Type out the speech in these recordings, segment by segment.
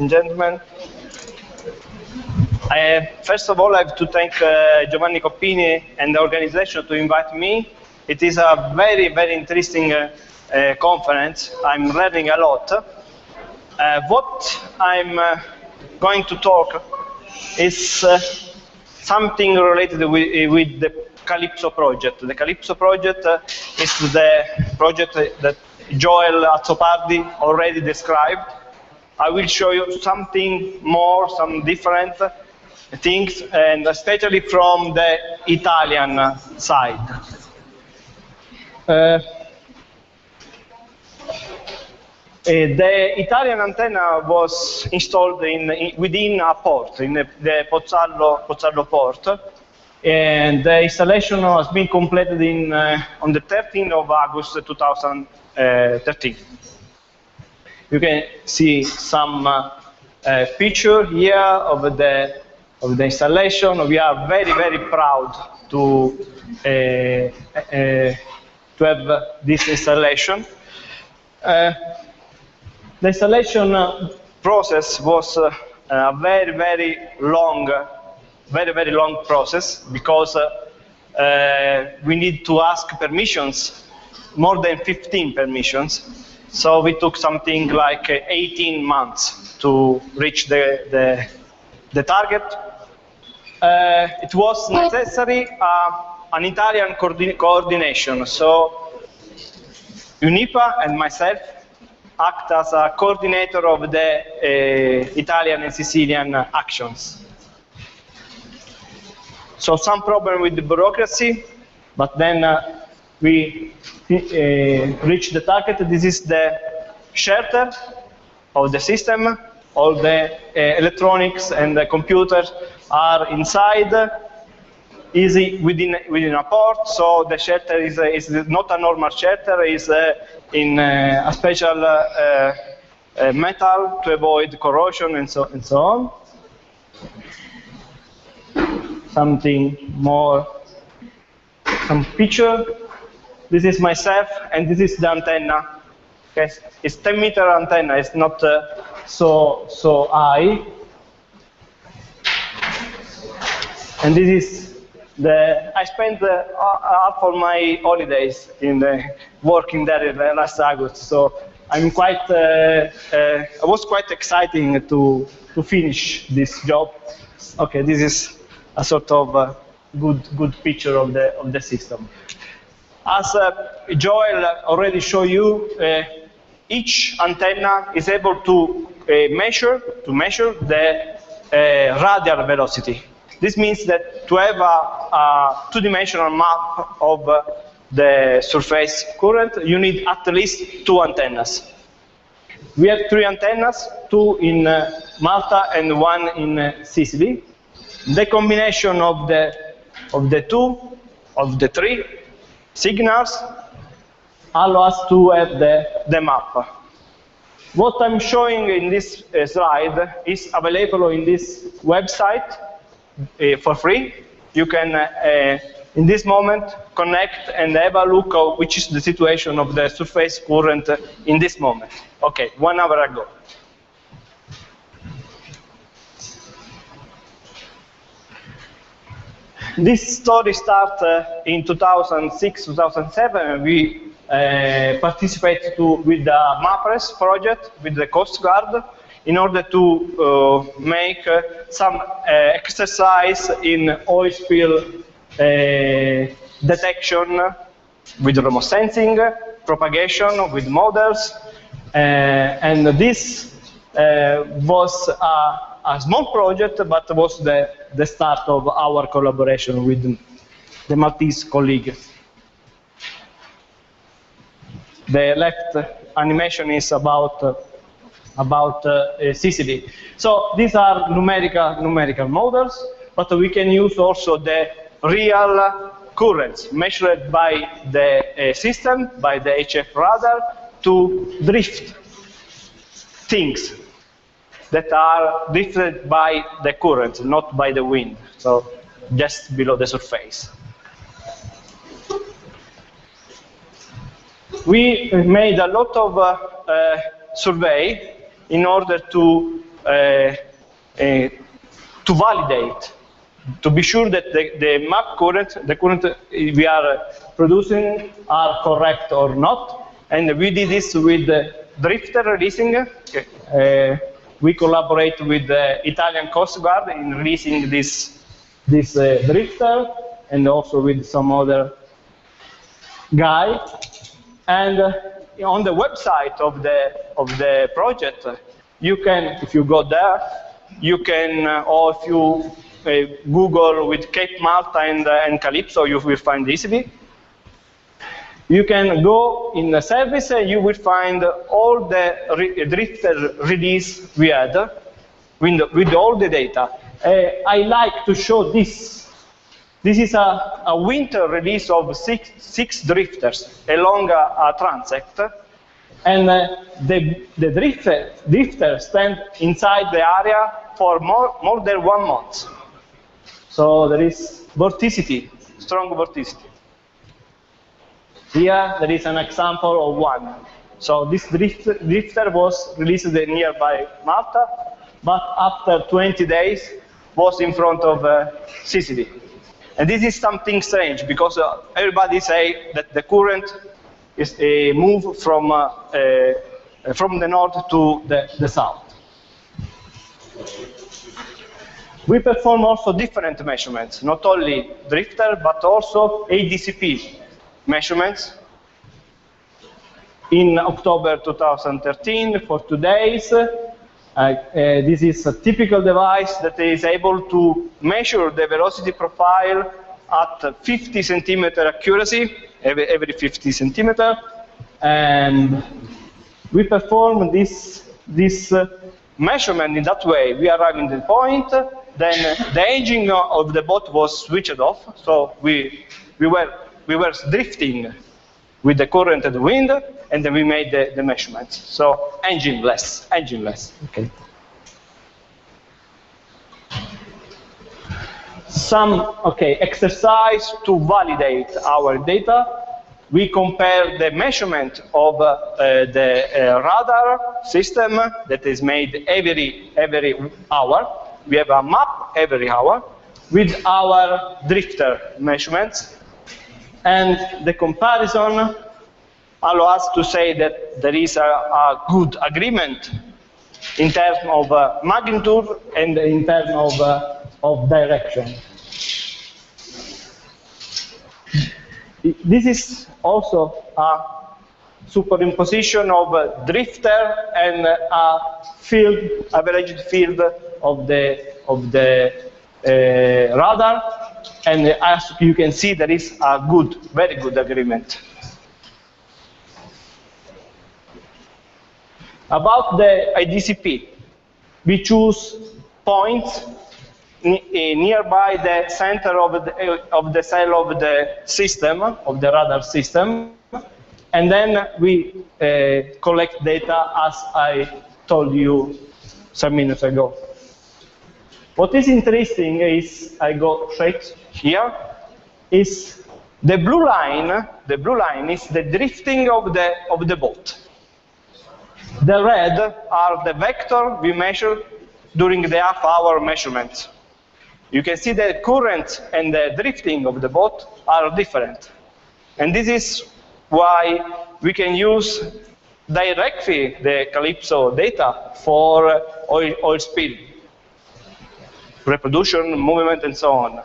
and gentlemen. First of all, I have to thank Giovanni Coppini and the organization to invite me. It is a very, very interesting conference. I'm learning a lot. What I'm going to talk is something related with the Calypso project. The Calypso project is the project that Joel Azzopardi already described. I will show you something more, some different things, and especially from the Italian side. The Italian antenna was installed within a port, in the Pozzallo port, and the installation has been completed on the 13th of August 2013. You can see some picture here of the installation. We are very, very proud to have this installation. The installation process was a very, very long process, because we need to ask permissions, more than 15 permissions. So we took something like 18 months to reach the target. It was necessary an Italian coordination. So UNIPA and myself act as a coordinator of the Italian and Sicilian actions. So some problem with the bureaucracy, but then we reached the target. This is the shelter of the system. All the electronics and the computers are inside, easy within a port. So the shelter is not a normal shelter. Is in a special metal to avoid corrosion and so on. Something more, some picture. This is myself, and this is the antenna. Okay, it's 10-meter antenna. It's not so high. And this is I spent half of my holidays working there last August. So I'm quite. I was quite exciting to finish this job. Okay, this is a sort of good picture of the system. As Joel already showed you, each antenna is able to measure the radial velocity. This means that to have a two-dimensional map of the surface current, you need at least 2 antennas. We have 3 antennas, 2 in Malta and 1 in Sicily. The combination of the 3 signals allow us to have the map. What I'm showing in this slide is available in this website for free. You can, in this moment, connect and have a look at which is the situation of the surface current in this moment. Okay, 1 hour ago. This story started in 2006, 2007. We participated with the MAPRES project with the Coast Guard in order to make some exercise in oil spill detection with remote sensing, propagation with models, and this was a small project, but was the start of our collaboration with the Maltese colleagues. The left animation is about Sicily. So these are numerical models, but we can use also the real currents measured by the system, by the HF radar, to drift things that are drifted by the current, not by the wind, so just below the surface. We made a lot of survey in order to validate, to be sure that the map current, the current we are producing are correct or not. And we did this with drifter releasing. We collaborate with the Italian Coast Guard in releasing this drifter, and also with some other guy. And on the website of the project, you can, if you go there, you can, or if you Google with Cape Malta and Calypso, you will find easily. You can go in the service and you will find all the drifter release we had with all the data. I like to show this. This is a winter release of six drifters along a transect. And the drifter stand inside the area for more than 1 month. So there is vorticity, strong vorticity. Here there is an example of one. So this drifter was released nearby Malta, but after 20 days was in front of Sicily. And this is something strange, because everybody say that the current is a move from the north to the south. We perform also different measurements, not only drifter, but also ADCP measurements. In October 2013, for 2 days, this is a typical device that is able to measure the velocity profile at 50 centimeter accuracy, every 50 centimeter. And we perform this measurement in that way. We arrive in the point, then the engine of the boat was switched off, so we were drifting with the current and the wind, and then we made the measurements. So engineless. Okay. Some exercise to validate our data. We compare the measurement of the radar system that is made every hour. We have a map every hour with our drifter measurements. And the comparison allows us to say that there is a good agreement in terms of magnitude and in terms of direction. This is also a superimposition of drifter and a average field of the radar, and as you can see, there is a very good agreement. About the IDCP, we choose points nearby the center of the cell of the system, of the radar system, and then we collect data as I told you some minutes ago. What is interesting is, I go straight here, is the blue line. The blue line is the drifting of the boat. The red are the vector we measured during the half-hour measurement. You can see the current and the drifting of the boat are different. And this is why we can use directly the Calypso data for oil spill, reproduction, movement, and so on.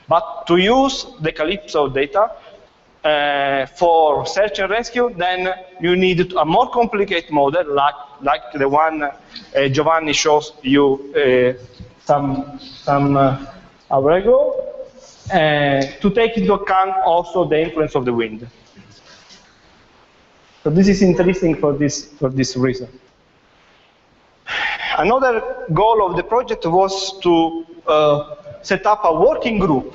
But to use the Calypso data for search and rescue, then you need a more complicated model, like the one Giovanni shows you some hour ago, to take into account also the influence of the wind. So this is interesting for this reason. Another goal of the project was to set up a working group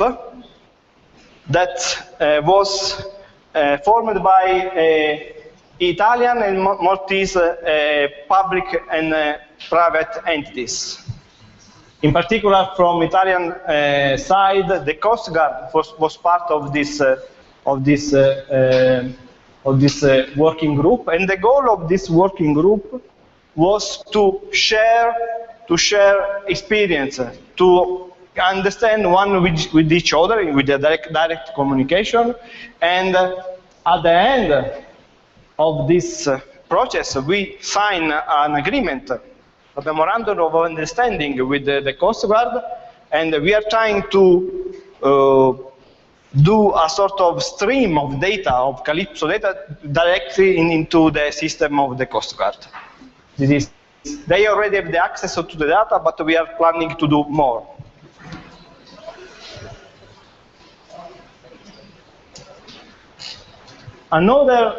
that was formed by Italian and Maltese public and private entities. In particular, from Italian side, the Coast Guard was part of this working group, and the goal of this working group was to to share experience, to understand one with each other, with the direct communication, and at the end of this process, we sign an agreement, a memorandum of understanding with the Coast Guard, and we are trying to do a sort of stream of data, of Calypso data, directly into the system of the Coast Guard. They already have the access to the data, but we are planning to do more. Another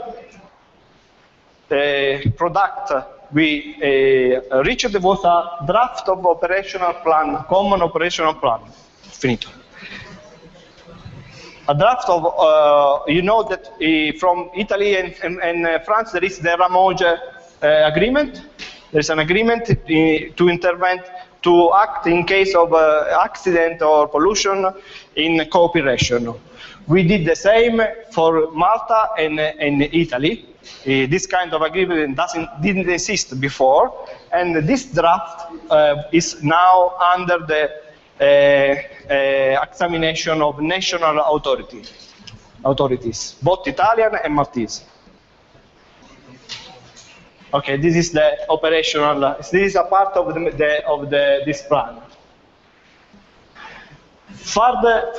product we reached was a draft of operational plan, common operational plan. Finito. A draft of, you know that from Italy and France there is the Ramoge agreement. There's an agreement to intervene, to act in case of accident or pollution in cooperation. We did the same for Malta and Italy. This kind of agreement didn't exist before, and this draft is now under the examination of national authorities, both Italian and Maltese. Okay, this is the operational. This is a part of this plan. Further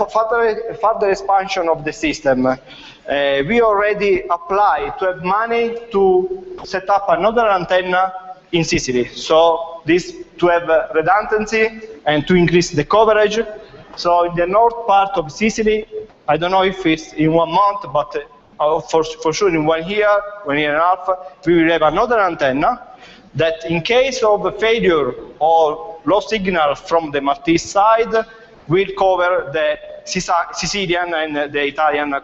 expansion of the system. We already applied to have money to set up another antenna in Sicily. So this to have redundancy and to increase the coverage. So in the north part of Sicily, I don't know if it's in 1 month, but for sure in 1 year, 1 year and a half, we will have another antenna that in case of a failure or low signal from the Maltese side, will cover the Sicilian and the Italian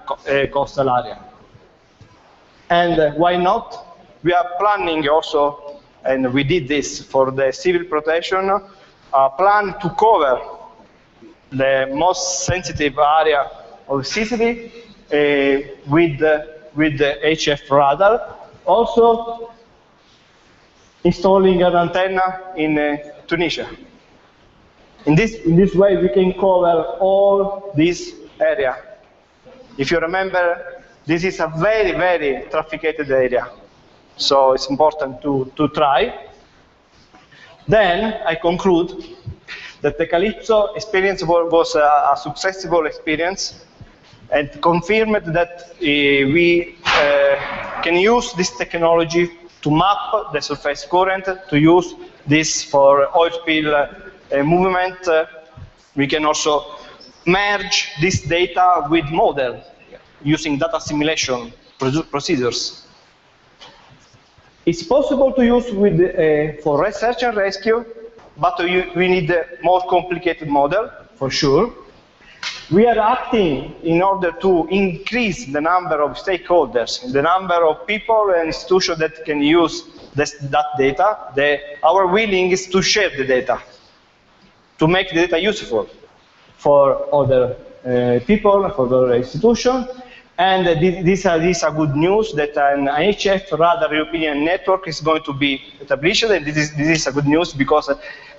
coastal area. And why not? We are planning also, and we did this for the civil protection, a plan to cover the most sensitive area of Sicily with the HF radar. Also installing an antenna in Tunisia. In this way, we can cover all this area. If you remember, this is a very, very trafficked area. So it's important to try. Then I conclude that the Calypso experience was a successful experience and confirmed that we can use this technology to map the surface current, to use this for oil spill movement. We can also merge this data with model using data simulation procedures. It's possible to use for research and rescue, but we need a more complicated model, for sure. We are acting in order to increase the number of stakeholders, the number of people and institutions that can use that data. Our willing is to share the data, to make the data useful for other people, for other institutions. And this is a good news that an HF radar European network is going to be established. And this is a good news because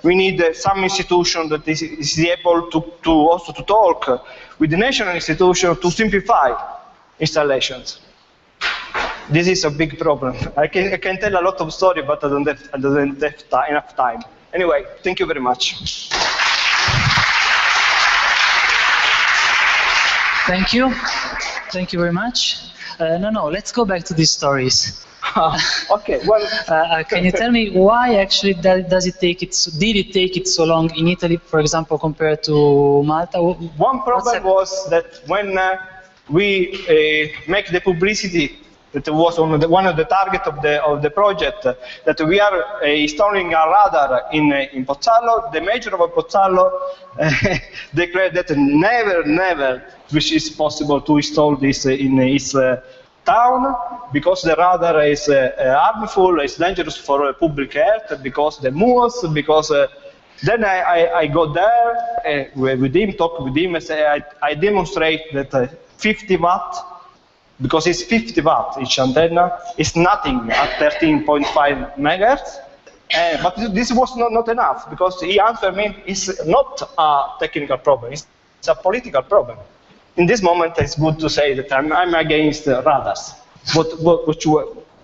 we need some institution that is able to also to talk with the national institution to simplify installations. This is a big problem. I can tell a lot of stories, but I don't have enough time. Anyway, thank you very much. Thank you. Thank you very much. No, let's go back to these stories. Okay. Well, can you tell me why actually did it take it so long in Italy, for example, compared to Malta? One problem was that when we make the publicity, that was one of the targets of the project, that we are installing a radar in Pozzallo. The mayor of Pozzallo declared that never which is possible to install this in his town, because the radar is harmful, it's dangerous for public health, because the moors, because then I go there with him, talk with him, and say, I demonstrate that 50 watt, because it's 50 watt each antenna, is nothing at 13.5 megahertz, But this was not enough, because he answered me, it's not a technical problem, it's a political problem. In this moment, it's good to say that I'm against radars,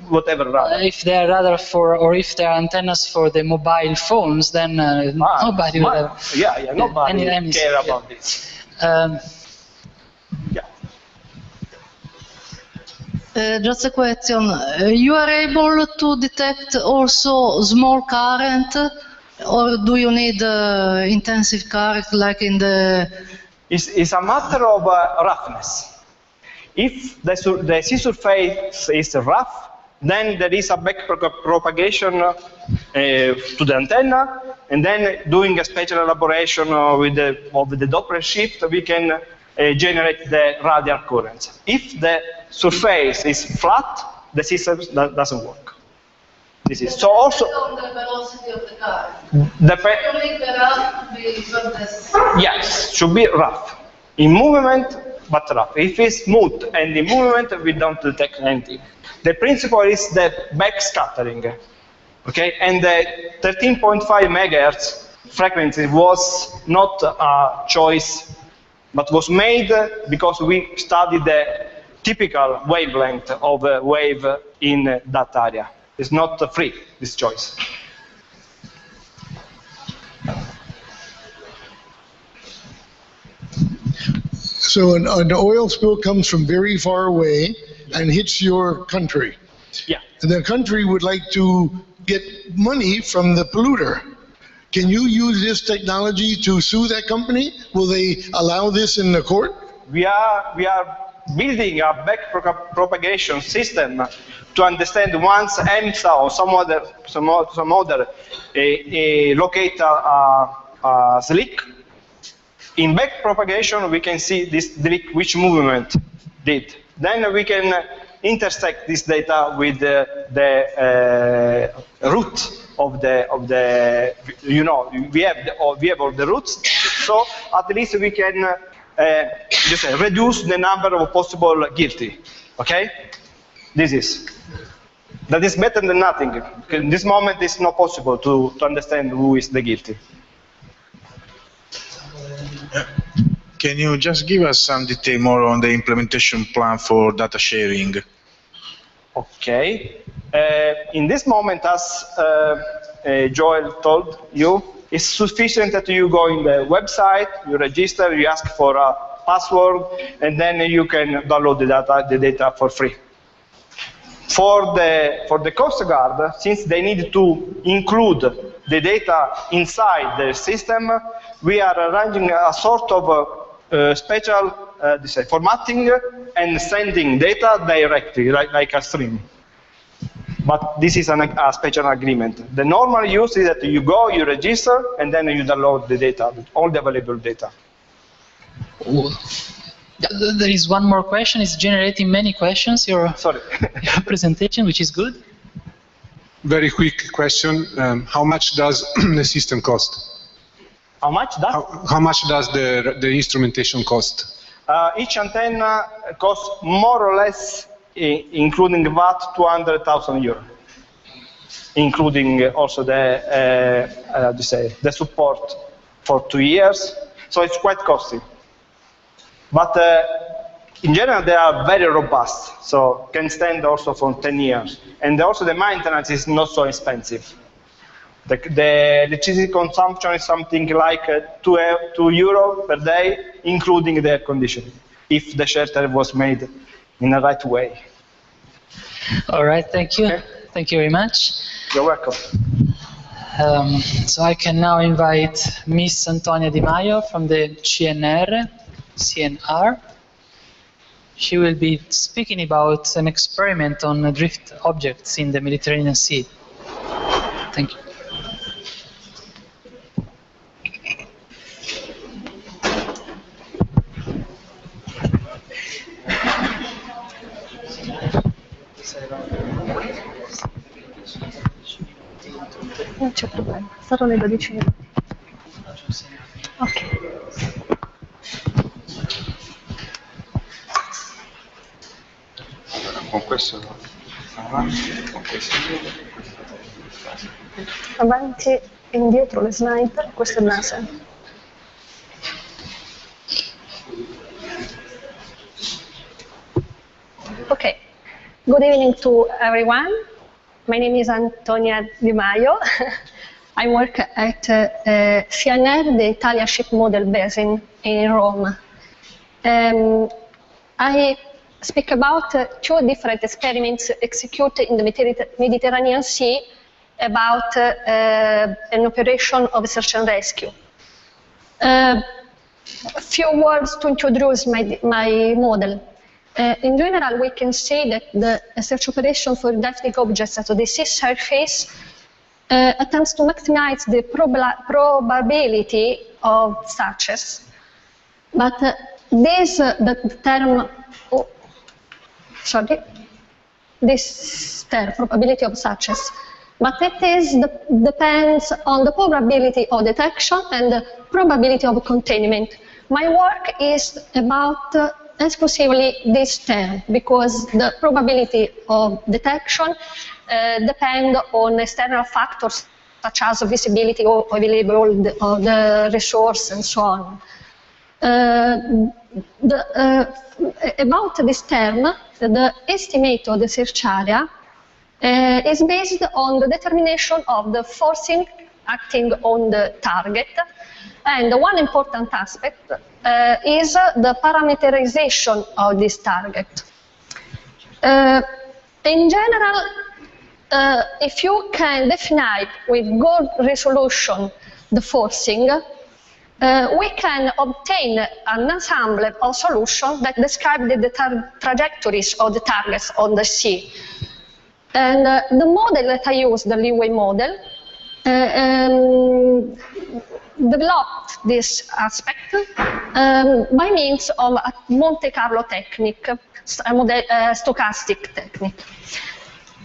whatever radar. If they are radar for, or if they are antennas for the mobile phones, then nobody will have. Yeah, nobody care about this. Just a question. You are able to detect also small current, or do you need intensive current like in the... It's a matter of roughness. If the sea surface is rough, then there is a back propagation to the antenna, and then doing a spatial elaboration of the Doppler shift, we can generate the radial currents. If the surface is flat, the system doesn't work. This is so also on the velocity of the car. Yes, should be rough. In movement, but rough. If it's smooth and in movement, we don't detect anything. The principle is the backscattering. Okay, and the 13.5 megahertz frequency was not a choice, but was made because we studied the typical wavelength of a wave in that area. It's not free, this choice. So an oil spill comes from very far away and hits your country. Yeah. And the country would like to get money from the polluter. Can you use this technology to sue that company? Will they allow this in the court? We are building a back propagation system to understand once EMSA or some other locate a slick. In back propagation, we can see this slick which movement did. Then we can intersect this data with the root of the we have all the roots, so at least we can reduce the number of possible guilty. Okay, that is better than nothing. In this moment, it's not possible to understand who is the guilty. Can you just give us some detail more on the implementation plan for data sharing? Okay. In this moment, as Joel told you, it's sufficient that you go in the website, you register, you ask for a password, and then you can download the data for free. For the Coast Guard, since they need to include the data inside the system, we are arranging a sort of special formatting and sending data directly, like a stream. But this is a special agreement. The normal use is that you go, you register, and then you download the data, all the available data. There is one more question. It's generating many questions, your presentation, which is good. Very quick question. How much does the system cost? How much does? How much does the instrumentation cost? Each antenna costs more or less, including VAT, 200,000 euros, including also the support for 2 years. So it's quite costly. But in general, they are very robust, so can stand also for 10 years. And also the maintenance is not so expensive. The electricity consumption is something like 2 euro per day, including the air conditioning, if the shelter was made in the right way. All right, thank you. Okay. Thank you very much. You're welcome. So I can now invite Miss Antonia Di Maio from the CNR. She will be speaking about an experiment on drift objects in the Mediterranean Sea. Thank you. Non c'è problema, sarò nei 12 minuti. Ok. Con questo avanti, con questo Avanti e indietro le slide, questo è il NASA. Okay, good evening to everyone. My name is Antonia Di Maio. I work at CNR, the Italian Ship Model Basin in Rome. I speak about two different experiments executed in the Mediterranean Sea about an operation of search and rescue. A few words to introduce my model. In general, we can say that the search operation for diving objects at the sea surface attempts to maximize the probability of success. But this term, probability of success, but it depends on the probability of detection and the probability of containment. My work is about exclusively this term, because the probability of detection depend on external factors such as visibility or availability of the resource and so on. About this term, the estimate of the search area is based on the determination of the forcing acting on the target, and one important aspect is the parameterization of this target. In general, if you can define with good resolution the forcing, we can obtain an ensemble of solutions that describe the trajectories of the targets on the sea. And the model that I use, the leeway model, developed this aspect by means of a Monte Carlo technique, stochastic technique.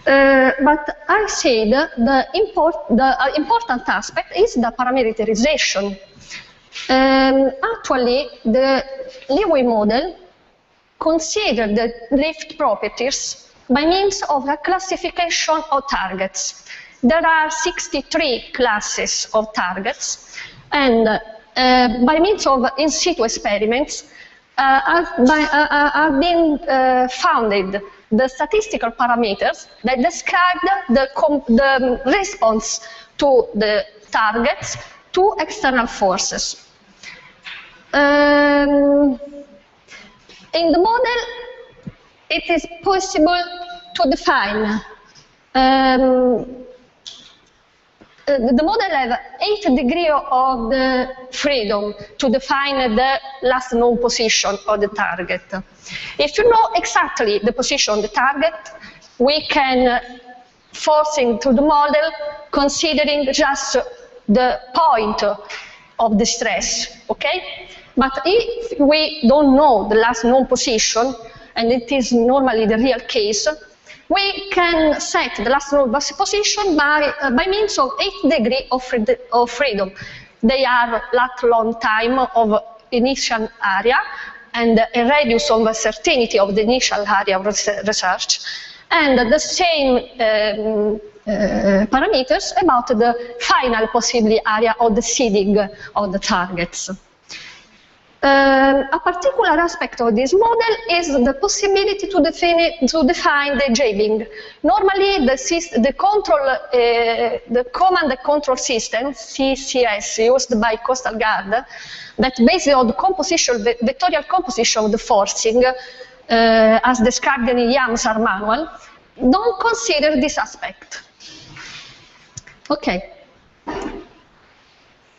But I said the important aspect is the parameterization. Actually, the leeway model considers the drift properties by means of a classification of targets. There are 63 classes of targets, and by means of in situ experiments have been founded the statistical parameters that describe the response to the targets to external forces. In the model, it is possible to define the model has 8 degrees of the freedom to define the last known position of the target. If you know exactly the position of the target, we can force into the model considering just the point of the stress, okay? But if we don't know the last known position, and it is normally the real case, we can set the last known position by means of 8 degrees of freedom. They are lat long time of initial area and a radius of uncertainty of the initial area of research, and the same parameters about the final possible area of the seeding of the targets. A particular aspect of this model is the possibility to define the jabbing. Normally, the command and control system, CCS, used by Coastal Guard, that based on the vectorial composition of the forcing, as described in the YAMSAR manual, don't consider this aspect. Okay.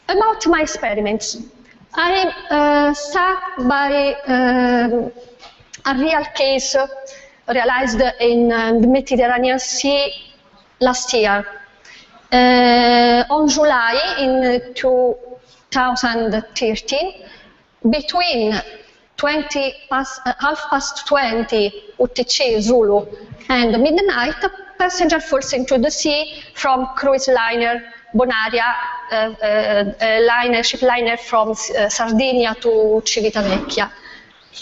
About my experiments. I start by a real case realized in the Mediterranean Sea last year. On July in 2013, between 20:30 UTC Zulu and midnight, passenger falls into the sea from cruise liner Bonaria, ship liner from Sardinia to Civitavecchia.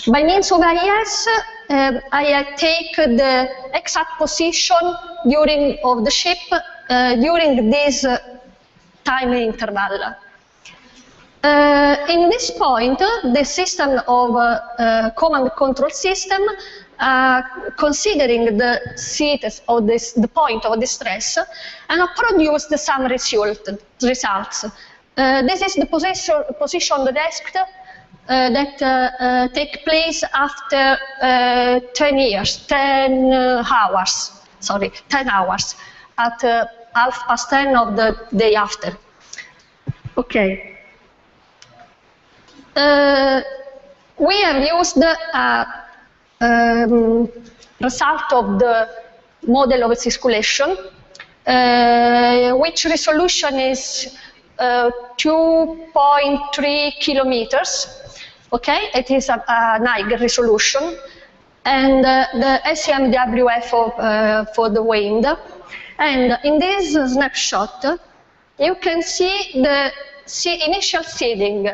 By means of AIS, I take the exact position of the ship during this time interval. In this point, the system of command control system, considering the cities of the point of distress, and produced some results. This is the position rest that take place after 10 hours at 10:30 of the day after. Okay. We have used result of the model of circulation, which resolution is 2.3 kilometers. Okay, it is a high resolution, and the SMWF for the wind. And in this snapshot, you can see the initial seeding.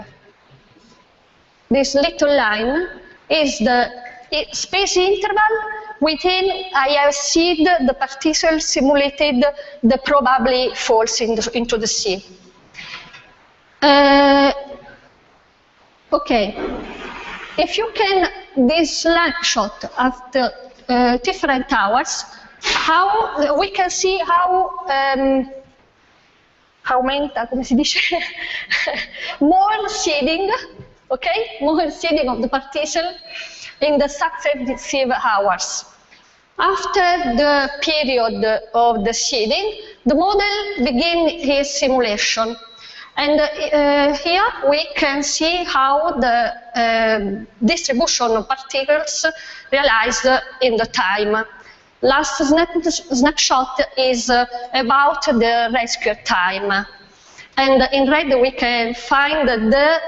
This little line is the space interval within I have seed the particle simulated that probably falls into the sea. Okay, if you can, this snapshot after different hours, how we can see how aumenta, come si dice, more seeding. Okay, more seeding of the particle in the successive hours. After the period of the seeding, the model begins its simulation. And here we can see how the distribution of particles realized in the time. Last snapshot is about the rescue time. And in red we can find the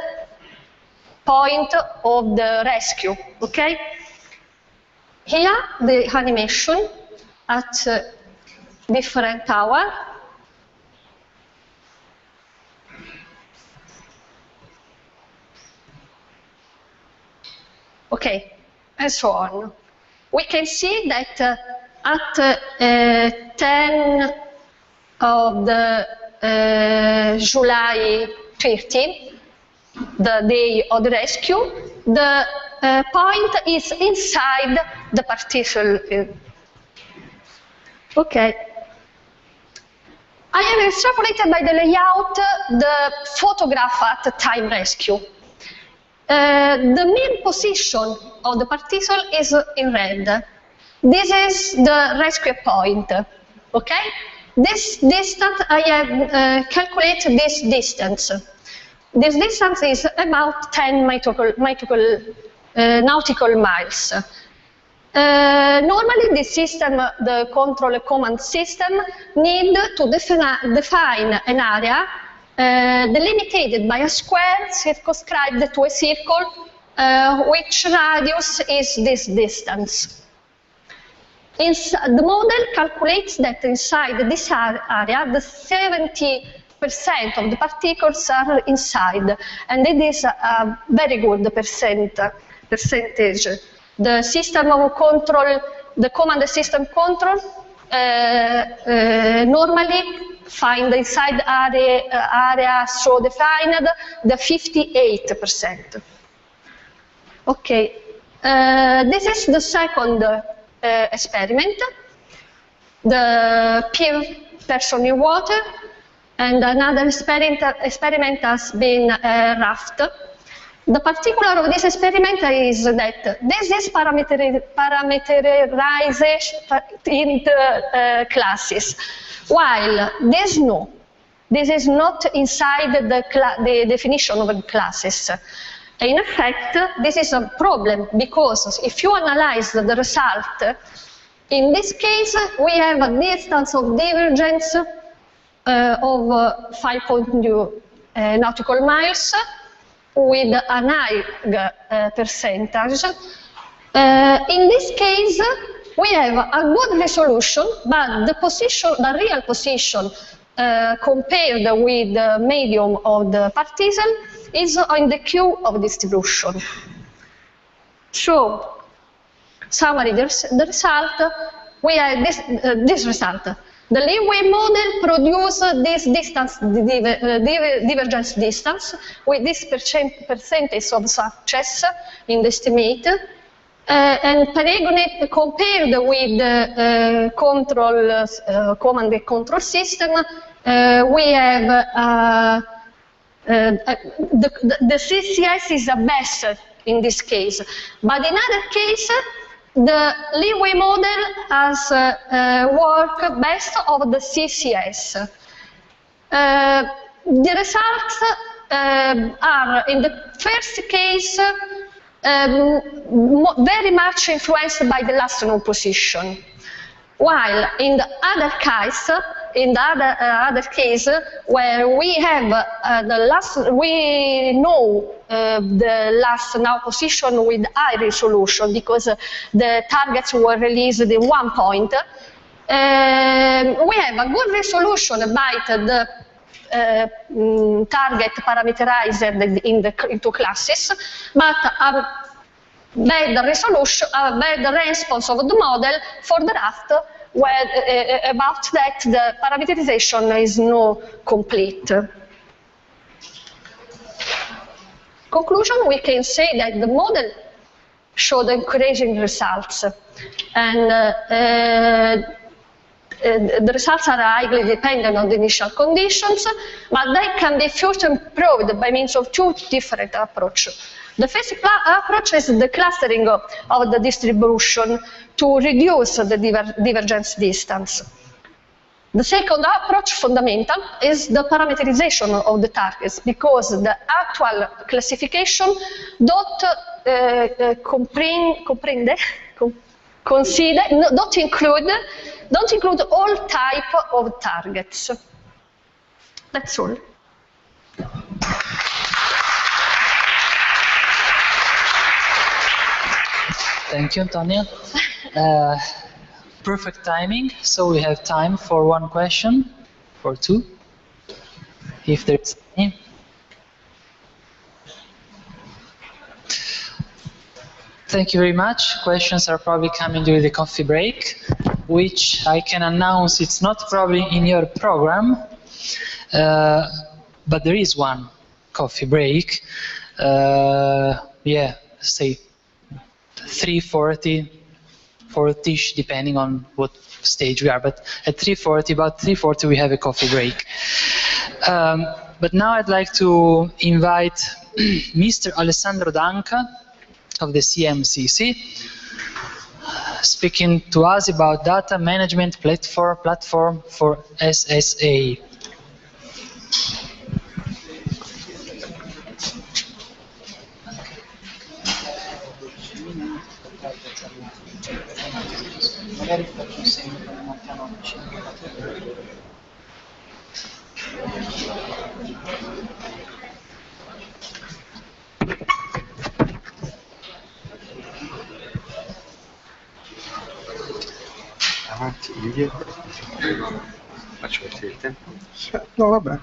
point of the rescue, okay? Here, the animation at different hour. Okay, and so on. We can see that at 10 of the July 13, the day of the rescue, the point is inside the particle. Okay. I have extrapolated by the layout the photograph at time rescue. The mean position of the particle is in red. This is the rescue point. Okay. This distance, I have calculated this distance. This distance is about 10 nautical miles. Normally, the system, the control command system, need to define an area delimited by a square circumscribed to a circle, which radius is this distance. The model calculates that inside this area, the 70% of the particles are inside, and it is a very good percentage. The system of control, the command system control, normally find inside area so defined the 58%. Okay, this is the second experiment. The person in water. And another experiment has been raft. The particular of this experiment is that this is parameterized into classes, while this no. This is not inside the definition of classes. In effect, this is a problem because if you analyze the result, in this case we have a distance of divergence of 5.2 nautical miles with a high percentage. In this case, we have a good resolution, but the real position compared with the medium of the particle is on the Q of distribution. So, summary, the result, we have this result. The leeway model produces this distance, divergence distance, with this percentage of success in the estimate, and Peregrine compared with the command and control system, we have the CCS is the best in this case, but in other cases, the leeway model has worked best of the CCS. The results are, in the first case, very much influenced by the last known position, while in the other case, where we have we know the last known position with high resolution because the targets were released in one point, we have a good resolution about the target parameterized in two classes, but a bad resolution, a bad response of the model for the rest, where about that the parameterization is not complete. Conclusion, we can say that the model showed encouraging results, and the results are highly dependent on the initial conditions, but they can be further improved by means of two different approaches. The first approach is the clustering of the distribution to reduce the divergence distance. The second approach, fundamental, is the parameterization of the targets, because the actual classification don't include all type of targets. That's all. Thank you, Antonio. Perfect timing, so we have time for one question, for two, if there's any. Thank you very much. Questions are probably coming during the coffee break, which I can announce it's not probably in your program, but there is one coffee break. Yeah, say 3:40, 4-ish, depending on what stage we are. But at 3:40, about 3:40, we have a coffee break. But now I'd like to invite Mr. Alessandro Danca of the CMCC, speaking to us about data management platform for SSA. No, vabbè.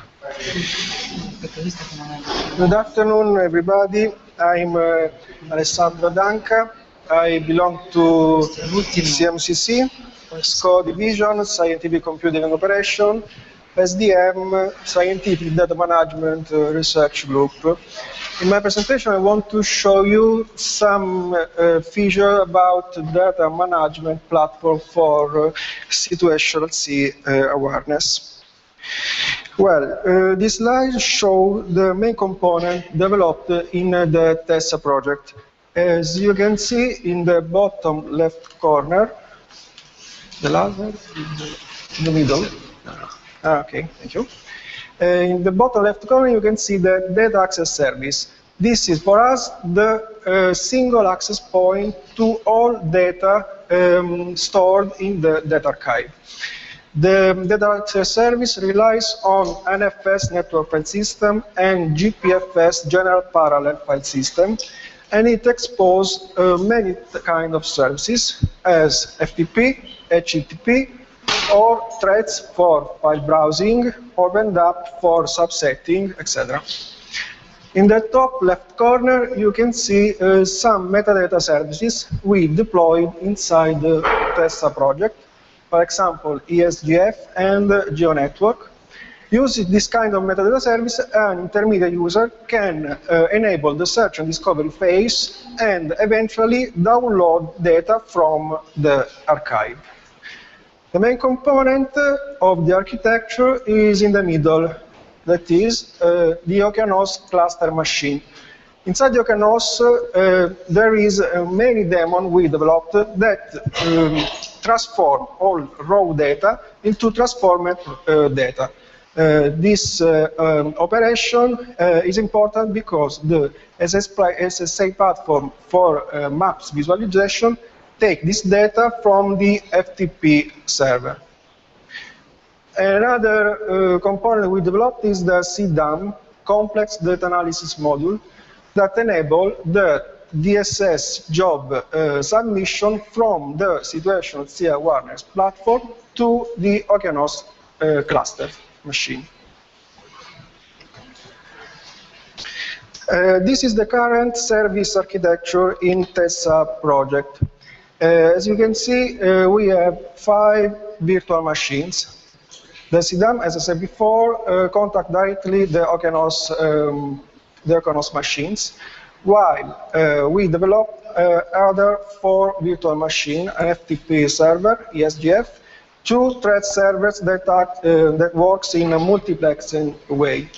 Good afternoon, everybody. I'm Alessandro Danca. I belong to CMCC, SCO Division, Scientific Computing and Operation, SDM, Scientific Data Management Research Group. In my presentation, I want to show you some feature about data management platform for situational sea awareness. Well, this slide shows the main component developed in the TESSA project. As you can see in the bottom left corner, the laser in the middle. Okay, thank you. In the bottom left corner, you can see the data access service. This is for us the single access point to all data stored in the data archive. The data access service relies on NFS network file system and GPFS general parallel file system, and it exposes many kinds of services as FTP, HTTP, or threads for file browsing, or VNDAP for subsetting, etc. In the top left corner, you can see some metadata services we deployed inside the TESSA project. for example, ESGF and GeoNetwork. Using this kind of metadata service, an intermediate user can enable the search and discovery phase and eventually download data from the archive. The main component of the architecture is in the middle, that is the Okeanos cluster machine. Inside the Okeanos, there is many daemons we developed that transform all raw data into transformed data. This operation is important because the SSA platform for maps visualization take this data from the FTP server. Another component we developed is the CDAM, Complex Data Analysis Module, that enable the DSS job submission from the situational sea awareness platform to the Okeanos cluster machine. This is the current service architecture in TESA project. As you can see, we have 5 virtual machines. The CDAM, as I said before, contact directly the Okeanos machines, while we developed other 4 virtual machines, an FTP server, ESGF, 2 thread servers that works in a multiplexing way.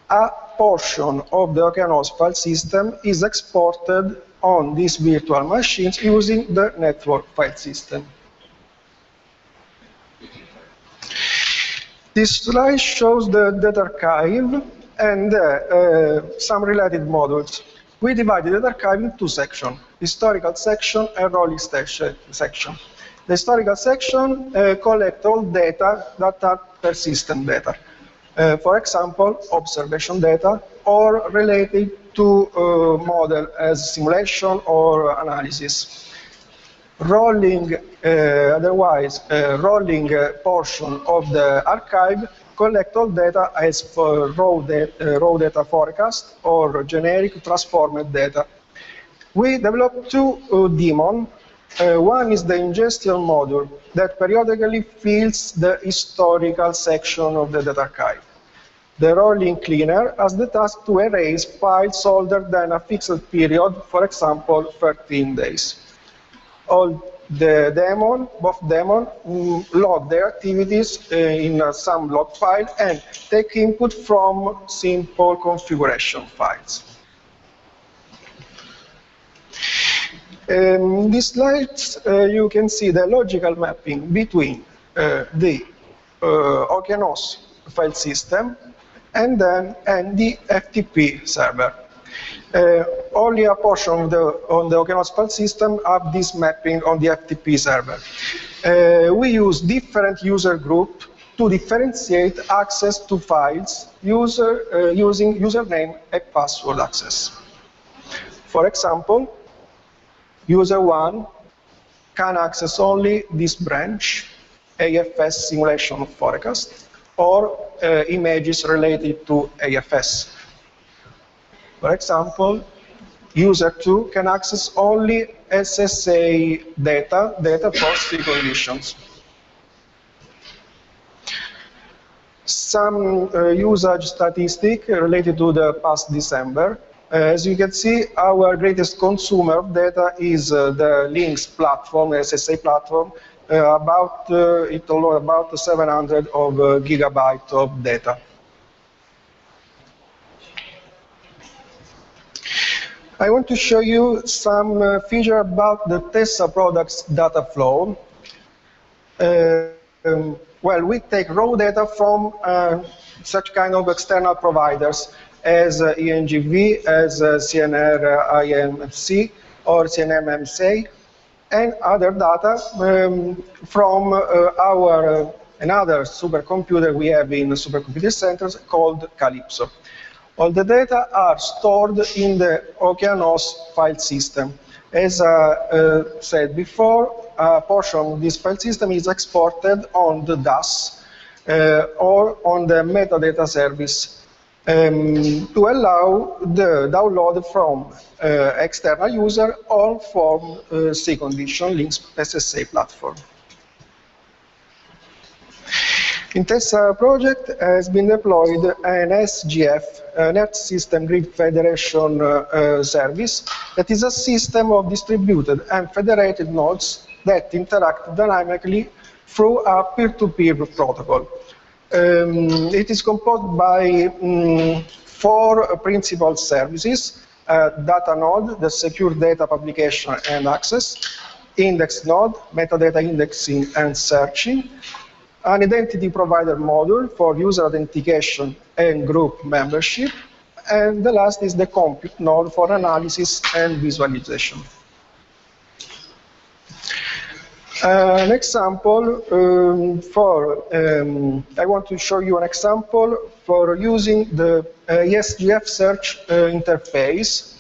A portion of the Okeanos file system is exported on these virtual machines using the network file system. This slide shows the data archive and some related modules. We divided the data archive in 2 sections, historical section and rolling section. The historical section collects all data that are persistent data. For example, observation data or related to model as simulation or analysis. Rolling, rolling portion of the archive collect all data as for raw data forecast or generic transformed data. We developed 2 daemons. One is the ingestion module that periodically fills the historical section of the data archive. The rolling cleaner has the task to erase files older than a fixed period, for example, 13 days. All the daemon, both daemons, log their activities in some log file and take input from simple configuration files. In these slides, you can see the logical mapping between the Okeanos file system and the FTP server. Only a portion of the Okeanos file system have this mapping on the FTP server. We use different user groups to differentiate access to files using username and password access. For example, user 1 can access only this branch, AFS simulation forecast, or images related to AFS. For example, user 2 can access only SSA data for sea conditions. Some usage statistic related to the past December. As you can see, our greatest consumer of data is the links platform, SSA platform, about 700 of gigabytes of data. I want to show you some feature about the TESA products data flow. Well, we take raw data from such kind of external providers as ENGV, as CNR IMC or CNMMC, and other data from another supercomputer we have in the supercomputer centers called Calypso. All the data are stored in the Okeanos file system. As I said before, a portion of this file system is exported on the DAS or on the metadata service to allow the download from external user or from sea condition links SSA platform. In TESSA project has been deployed an SGF, an Earth System Grid Federation service, that is a system of distributed and federated nodes that interact dynamically through a peer-to-peer protocol. It is composed by 4 principal services: data node, the secure data publication and access; index node, metadata indexing and searching; an identity provider module for user authentication and group membership; and the last is the compute node for analysis and visualization. An example I want to show you an example for using the SGF search interface.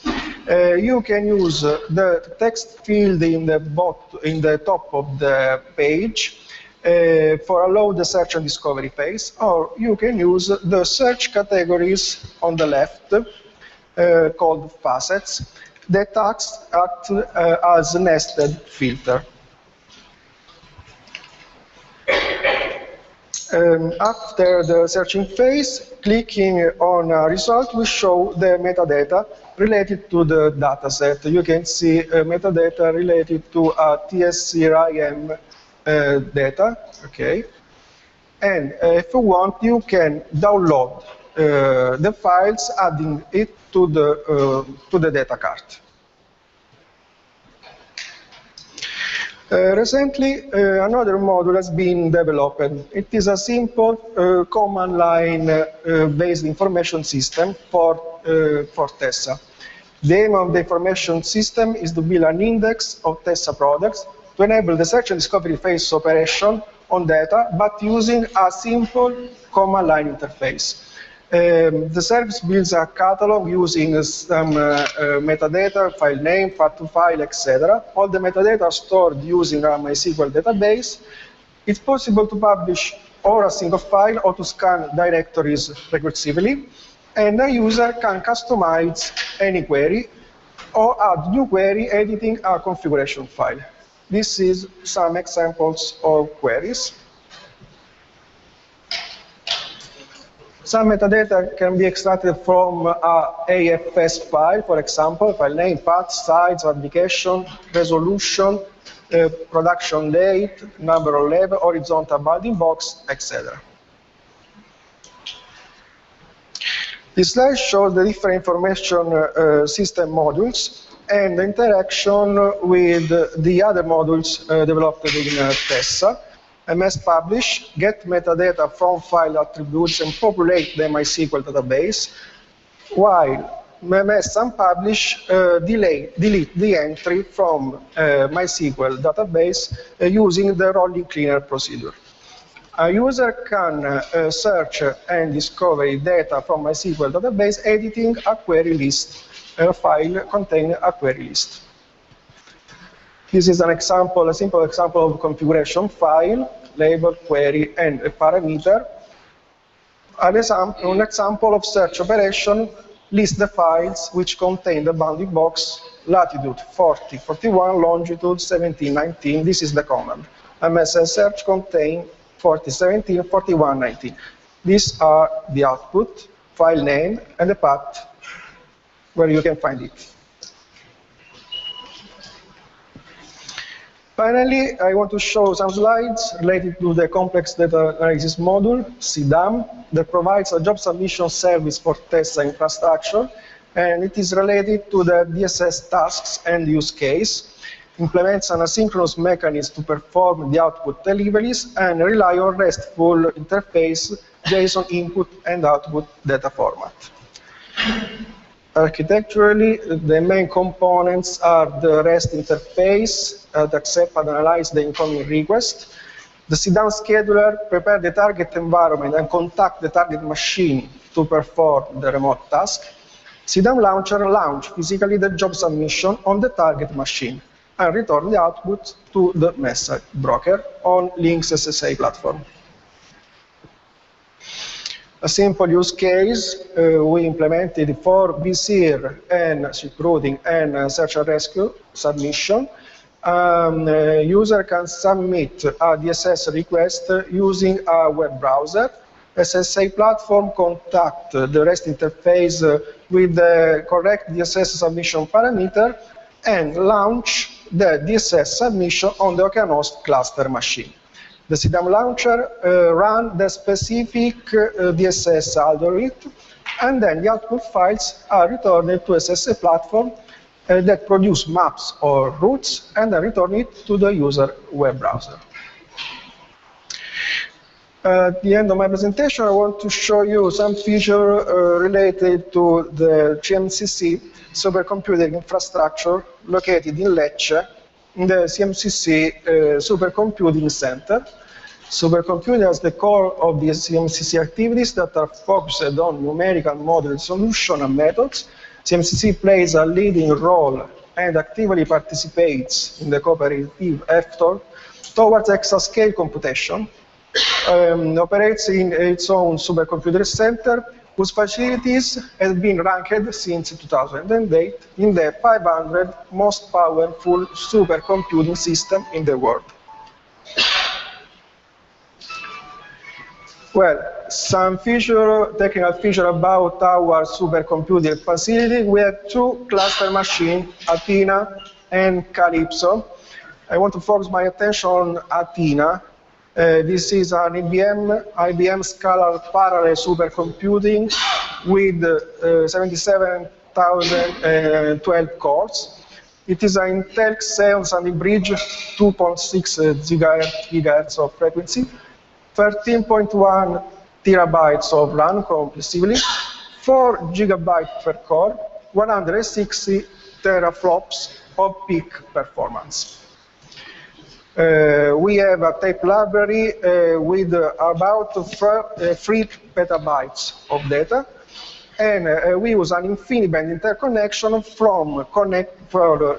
You can use the text field in the top of the page for allow the search and discovery phase, or you can use the search categories on the left called facets that act as a nested filter. After the searching phase, clicking on a result will show the metadata related to the dataset. You can see metadata related to a TSCRIM data, okay? And if you want, you can download the files, adding it to the data card. Recently, another module has been developed. It is a simple command line based information system for TESSA. The aim of the information system is to build an index of TESSA products to enable the search and discovery phase operation on data, but using a simple command line interface. The service builds a catalog using some metadata, file name, file, etc. All the metadata are stored using a MySQL database. It's possible to publish or a single file or to scan directories recursively. And the user can customize any query or add new query editing a configuration file. This is some examples of queries. Some metadata can be extracted from a AFS file, for example, file name, path, size, application, resolution, production date, number of level, horizontal bounding box, etc. This slide shows the different information system modules and the interaction with the other modules developed in TESSA. MS publish, get metadata from file attributes and populate the MySQL database, while MS unpublish delete the entry from MySQL database using the rolling cleaner procedure. A user can search and discover data from MySQL database editing a query list, a file containing a query list. This is an example, a simple example of configuration file, label, query, and a parameter. An example of search operation lists the files which contain the bounding box, latitude 40, 41, longitude 17, 19. This is the command. MS search contain 40, 17, 41, 19. These are the output, file name, and the path where you can find it. Finally, I want to show some slides related to the complex data analysis module, CDAM, that provides a job submission service for TESSA infrastructure, and it is related to the DSS tasks and use case, implements an asynchronous mechanism to perform the output deliveries, and rely on RESTful interface, JSON input and output data format. Architecturally, the main components are the REST interface that accept and analyze the incoming request. The CDAM scheduler prepare the target environment and contact the target machine to perform the remote task. CDAM launcher launch physically the job submission on the target machine and return the output to the message broker on Link's SSA platform. A simple use case we implemented for BSIR and ship routing and search and rescue submission. User can submit a DSS request using a web browser. SSA platform contact the REST interface with the correct DSS submission parameter and launch the DSS submission on the OceanHost cluster machine. The CDAM launcher runs the specific DSS algorithm, and then the output files are returned to SSA platform that produce maps or routes and then return it to the user web browser. At the end of my presentation, I want to show you some features related to the CMCC supercomputing infrastructure located in Lecce, in the CMCC Supercomputing Center. Supercomputing is the core of the CMCC activities that are focused on numerical model solution and methods. CMCC plays a leading role and actively participates in the cooperative effort towards exascale computation. Operates in its own supercomputer center, whose facilities have been ranked since 2008 in the 500 most powerful supercomputing system in the world. Well, some technical feature about our supercomputing facility. We have two cluster machines, Athena and Calypso. I want to focus my attention on Athena. This is an IBM Scalar parallel supercomputing with 77,012 cores. It is an Intel Xeon Sandy Bridge 2.6 GHz of frequency, 13.1 terabytes of RAM compressively, 4 GB per core, 160 teraflops of peak performance. We have a tape library with about 3 petabytes of data, and we use an InfiniBand interconnection for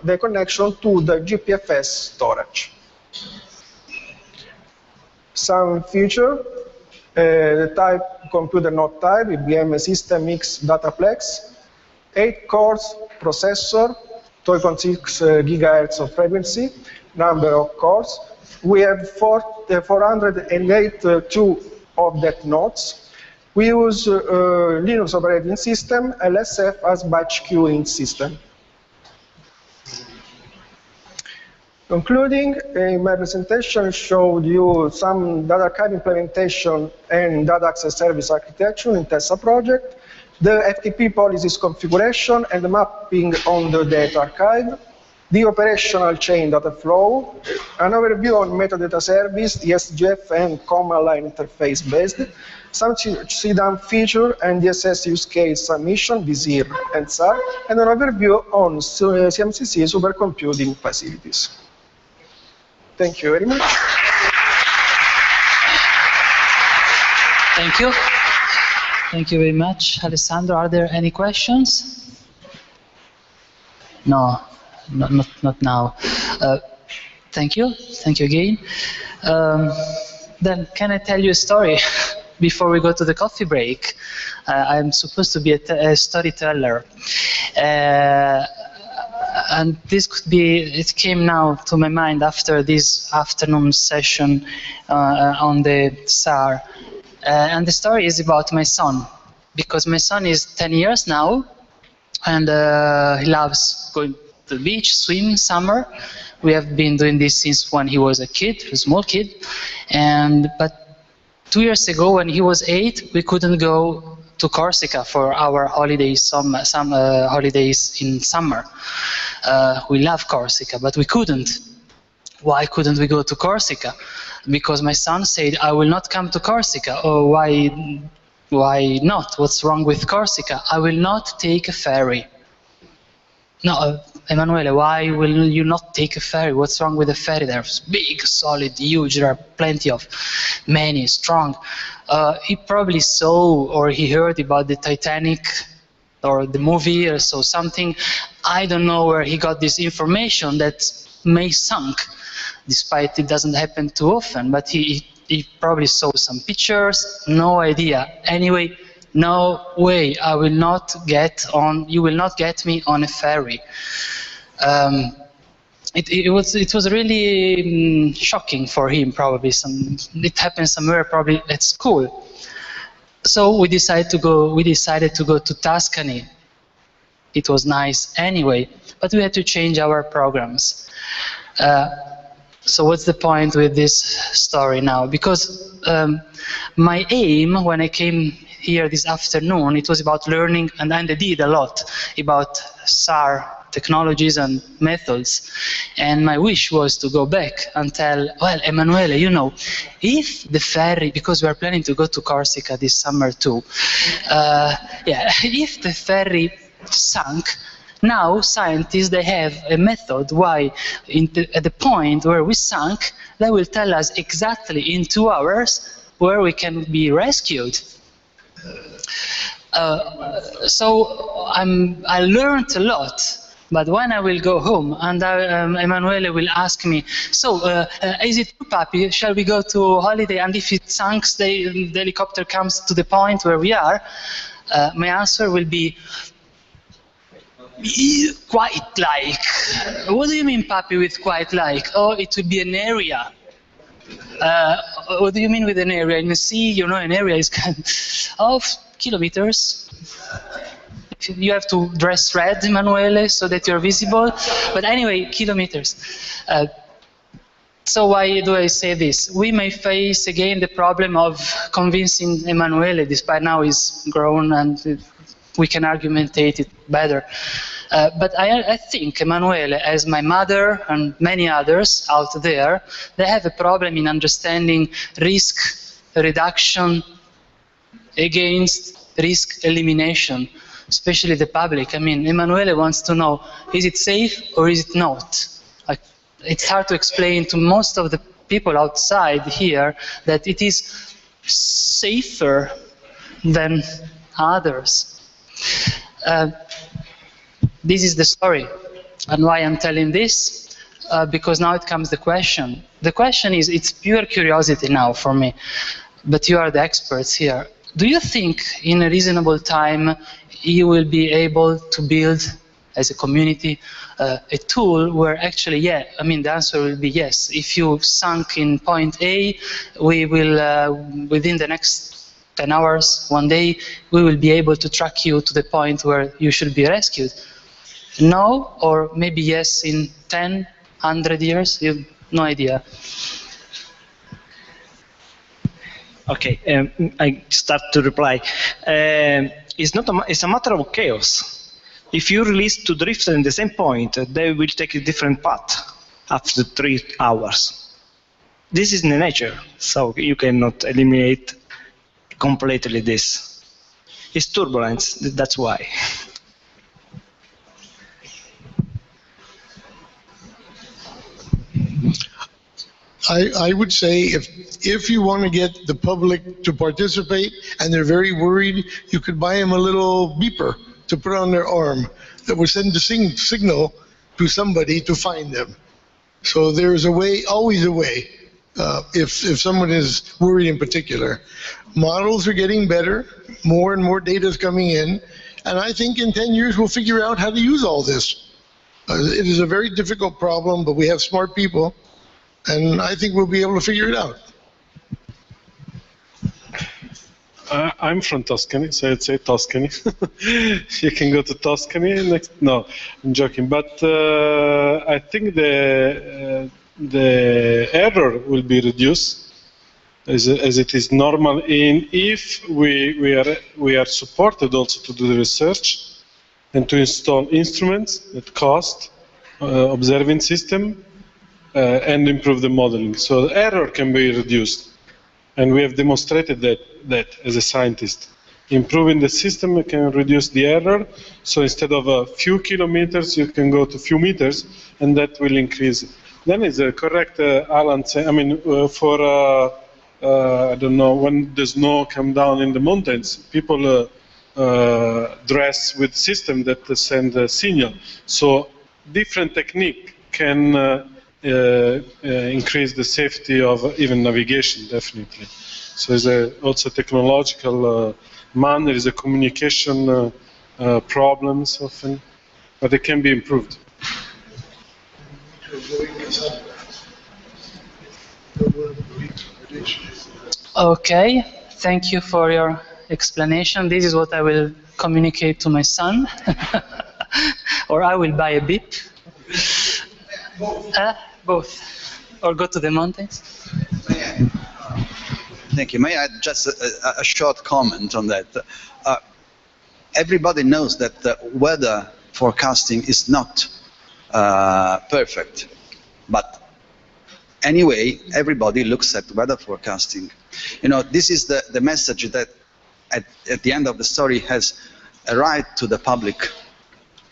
the connection to the GPFS storage. Some feature, the type computer node type, IBM System X Dataplex, 8 cores processor, 12.6 GHz of frequency, number of cores. We have 408 of that nodes. We use Linux operating system, LSF as batch queuing system. Concluding, in my presentation showed you some data archive implementation and data access service architecture in TESA project, the FTP policies configuration and the mapping on the data archive, the operational chain data flow, an overview on metadata service, the SGF and command line interface based, some CDAM feature and DSS use case submission, VZIR and SAR, and an overview on CMCC supercomputing facilities. Thank you very much. Thank you. Thank you very much, Alessandro. Are there any questions? No, not now. Thank you. Thank you again. Then can I tell you a story before we go to the coffee break? I'm supposed to be a storyteller. And this could be, it came now to my mind after this afternoon session on the SAR. And the story is about my son, because my son is 10 years now, and he loves going to the beach, swim, summer. We have been doing this since when he was a kid, a small kid. But 2 years ago, when he was 8, we couldn't go to Corsica for our holidays, some holidays in summer. We love Corsica, but we couldn't. Why couldn't we go to Corsica? Because my son said, I will not come to Corsica. Oh, why not? What's wrong with Corsica? I will not take a ferry. No, Emanuele, why will you not take a ferry? What's wrong with a ferry? They're big, solid, huge. There are plenty of many, strong. He probably saw or he heard about the Titanic or the movie or so something. I don't know where he got this information that may sunk, despite it doesn't happen too often. But he probably saw some pictures, no idea. Anyway, no way, I will not get on, you will not get me on a ferry. it was really shocking for him, probably. It happened somewhere, probably at school. So we decided to go to Tuscany. It was nice anyway, but we had to change our programs. So what's the point with this story now? Because my aim when I came here this afternoon, it was about learning, and I did a lot about SAR technologies and methods. And my wish was to go back and tell, well, Emanuele, you know, if the ferry, because we are planning to go to Corsica this summer too, if the ferry sunk, now scientists, they have a method why at the point where we sunk, they will tell us exactly in 2 hours where we can be rescued. So I learned a lot. But when I will go home and Emanuele will ask me, so is it true, Papi, shall we go to holiday, and if it sinks, the helicopter comes to the point where we are, my answer will be, quite like. What do you mean, Papi, with quite like? Oh, it would be an area. What do you mean with an area? In the sea, you know, an area is kind of kilometers. You have to dress red, Emanuele, so that you're visible. But anyway, kilometers. So why do I say this? We may face again the problem of convincing Emanuele, despite now he's grown and we can argumentate it better. But I think Emanuele, as my mother and many others out there, they have a problem in understanding risk reduction against risk elimination, especially the public. I mean, Emanuele wants to know, is it safe or is it not? Like, it's hard to explain to most of the people outside here that it is safer than others. This is the story. And why I'm telling this? Because now it comes the question. The question is, it's pure curiosity now for me, but you are the experts here. Do you think in a reasonable time you will be able to build, as a community, a tool where actually, yeah, I mean, the answer will be yes. If you sunk in point A, we will, within the next 10 hours, 1 day, we will be able to track you to the point where you should be rescued. No, or maybe yes in 10, 100 years? You have no idea. Okay, I start to reply. It's a matter of chaos. If you release two drifters in the same point, they will take a different path after 3 hours. This is in the nature, so you cannot eliminate completely this. It's turbulence, that's why. I would say if you want to get the public to participate and they're very worried, you could buy them a little beeper to put on their arm that will send a signal to somebody to find them. So there's a way, always a way, if someone is worried in particular. Models are getting better, more and more data is coming in, and I think in 10 years we'll figure out how to use all this. It is a very difficult problem, but we have smart people, and I think we'll be able to figure it out. I'm from Tuscany, so I'd say Tuscany. You can go to Tuscany next. No, I'm joking. But I think the error will be reduced as it is normal if we are supported also to do the research and to install instruments that cost, observing system, and improve the modeling. So the error can be reduced. And we have demonstrated that as a scientist. Improving the system can reduce the error. So instead of a few kilometers, you can go to a few meters, and that will increase. Then it's correct, Alan said, I mean, I don't know, when the snow comes down in the mountains, people dress with system that send a signal. So different technique can increase the safety of even navigation, definitely. So there's also technological man, there is a communication problems often, but they can be improved. Okay, thank you for your explanation. This is what I will communicate to my son, or I will buy a bip. Both, or go to the mountains. Thank you. May I add just a short comment on that? Everybody knows that weather forecasting is not perfect, but anyway, everybody looks at weather forecasting. You know, this is the message that at the end of the story has arrived to the public,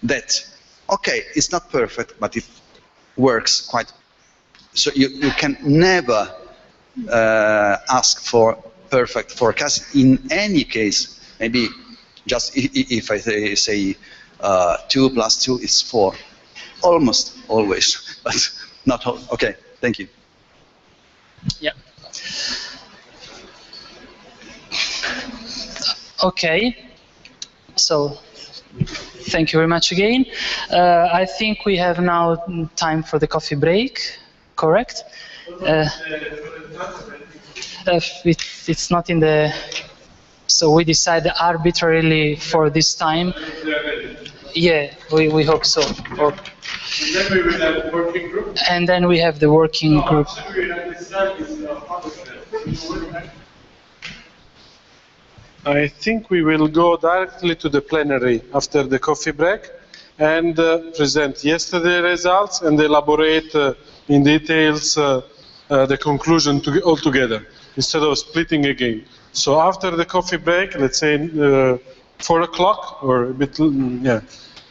that, okay, it's not perfect, but it works quite. So you can never ask for perfect forecast in any case. Maybe just if I say 2 + 2 is 4, almost always, but not all. Okay, thank you. Yeah. Okay, so thank you very much again. I think we have now time for the coffee break, correct? It's not in the... So we decided arbitrarily for this time. Yeah, we hope so. Or, And then we will have a working group. and then we have the working group. I think we will go directly to the plenary after the coffee break and present yesterday's results and elaborate in details the conclusion all together instead of splitting again. So after the coffee break, let's say 4 o'clock or a bit, yeah,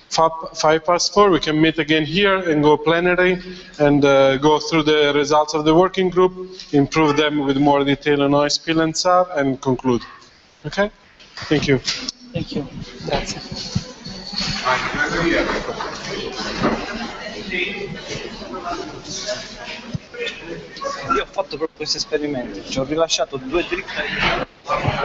4:05, we can meet again here and go plenary and go through the results of the working group, improve them with more detail on oil spill and SAR, and conclude. Okay? Thank you. Thank you. Grazie. Io ho fatto proprio questo esperimento, ci ho rilasciato 2 dritte. Wow.